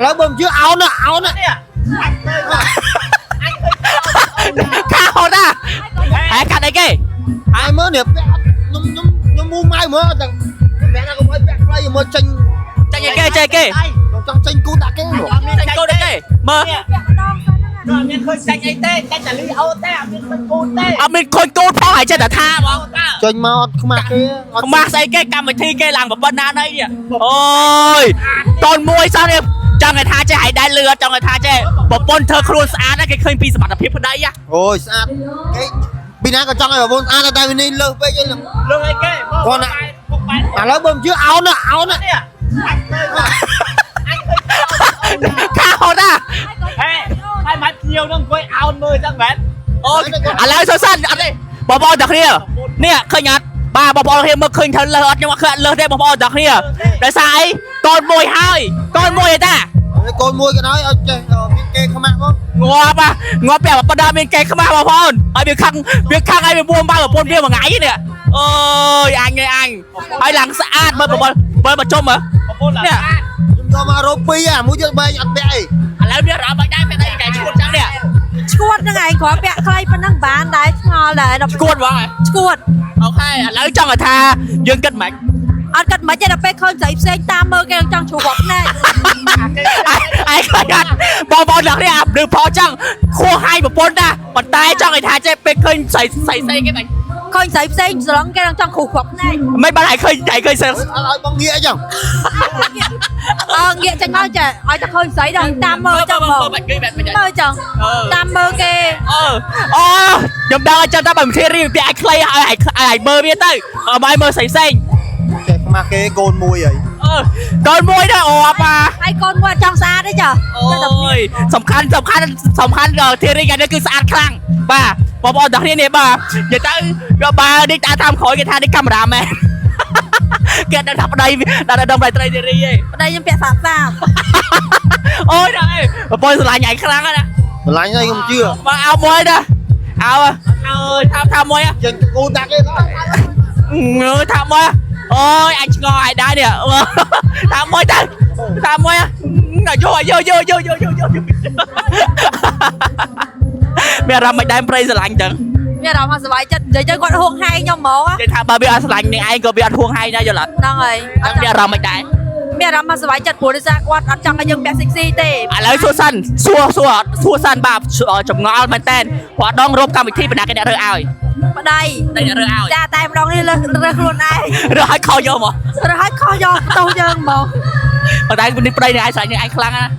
แล้วบ่มชื่อเอานะ khao ta ai cắt đây kì ai mới nè nhung mua mai mới thằng mẹ nó cũng phải bẹt play mới tranh chơi kì trong tranh cú ta cái rồi tranh cô đây kì mơ rồi mình khơi xanh ấy tê tranh trả lý ô tê mình cô tê mình khôi cô phó hải chơi đã tha bông tranh mau không mặc cái không mặc xây cái cầm thi cái làng một bên đây nè ôi toàn môi sao em cho người ta chơi hải đai lừa cho người ta chơi một bôn thơ khuôn xa đó cái khơi pi mặt phía bên đây á ôi sao cái bên này có trong này bốn ăn là tại vì nên lơ bây giờ lương ấy kê con ạแล้วบ่มชื่อเอานะ khao ta hai mắt nhiều nó quay ao mười chẳng vẹn ôi lấy sơ sân anh đi bỏ bò đặc kia nè khơi nhạt bà bỏ bò đặc kia mà khơi thật lợt nhưng mà khơi lợt đây bỏ bò đặc kia để sai con mồi hai con mồi ta con mua cái nói miếng kê không ăn không ngọt bèo mà đa miếng kê không ăn mà phone ai việc khang ai bị buông ba mà buông bia mà ngái nè ôi anh ai làng xã bơi mà trôm hả nè cho mà rô pi à muốn chơi bay nhặt bẹ lấy biết rõ bay đây cái chuột trắng nè ឈួតហ្នឹងឯងគ្រាន់ពាក់ខ្លីប៉ុណ្ណឹងបានដែរឆ្ងល់ដែរដល់ ឈួតបងឈួត អូខេឥឡូវចង់ឲ្យថាយើងគិតមិន អត់គិតមិនទេដល់ពេលឃើញស្រីផ្សេងតាមមើលគេចង់ជ្រក់ណែ ai khơi nhạt bò đặc kia được phó chăng khô hai một bốn ta còn tay cho người ta chơi pe khơi xảy cái này ឃើញស្រីផ្សេងស្រឡងគេចង់ជ្រក់ណែ mấy bạn khơi xảy ឲ្យបងងាកចឹង ងាកចេញមកចេះឲ្យតែឃើញស្រីដល់តាមមើលចឹងមក bạn kia bạn មើលចឹងតាមមើលគេ ខ្ញុំដឹងចឹងតែបើមិនធារីវាអាចខ្លីឲ្យមើលវាទៅឲ្យមើលផ្សេង ចេះមកគេកូនមួយហើយក ូនមួយដែរអូអប៉ា ហើយកូនមួយចង់ស្អាតទេចា អូយសំខាន់ធារីកានេះគឺស្អាតខ្លាំងបាទបងប្អូនទាំងគ្នានេះបាទនិយាយទៅបើនេះតាមក្រោយគេថានេះកាមេរ៉ាមែនគេដឹងថាប្តីដល់ដល់ប្តីធារីឯង ប្តីខ្ញុំពាក់សាបសាប អូយដល់ឯងបងស្រឡាញ់ឯងខ្លាំងណាស់ បន្លាញហើយខ្ញុំជឿ មកអោមួយដែរអើយថាមួយ ចឹងគូតាគេ ថាមួយអូយអញឆ្ងល់ឯដែរនេះថាមួយទៅថាមួយយកមានអារម្មណ៍មិនដែរប្រៃស្រឡាញ់ចឹង មានអារម្មណ៍ថាសុបាយចិត្តនិយាយទៅគាត់ហួងហែងខ្ញុំហ្មង គេថាបើវាអត់ស្រឡាញ់នឹងឯងក៏វាអត់ហួងហែងដែរយល់អត់ ហ្នឹងហើយ អត់មានអារម្មណ៍មិនដែរ មានអារម្មណ៍ថាសុបាយចិត្តព្រោះដោយសារគាត់អត់ចង់ឲ្យយើងពាក់ sexy ទេ ឥឡូវសួរសិនបាទចម្ងល់មែនតើគាត់ដងរົບកម្មវិធីបណ្ណាគេអ្នករើសឲ្យ ប្តី តែអ្នករើសឲ្យ ចាតែម្ដងនេះរើសខ្លួនឯង រើសឲ្យខុសយកមក រើសឲ្យខុសយកបន្ទោសយើងហ្មង ប៉ុន្តែនេះប្តីនេះឯងស្រឡាញ់នឹងឯងខ្លាំងណា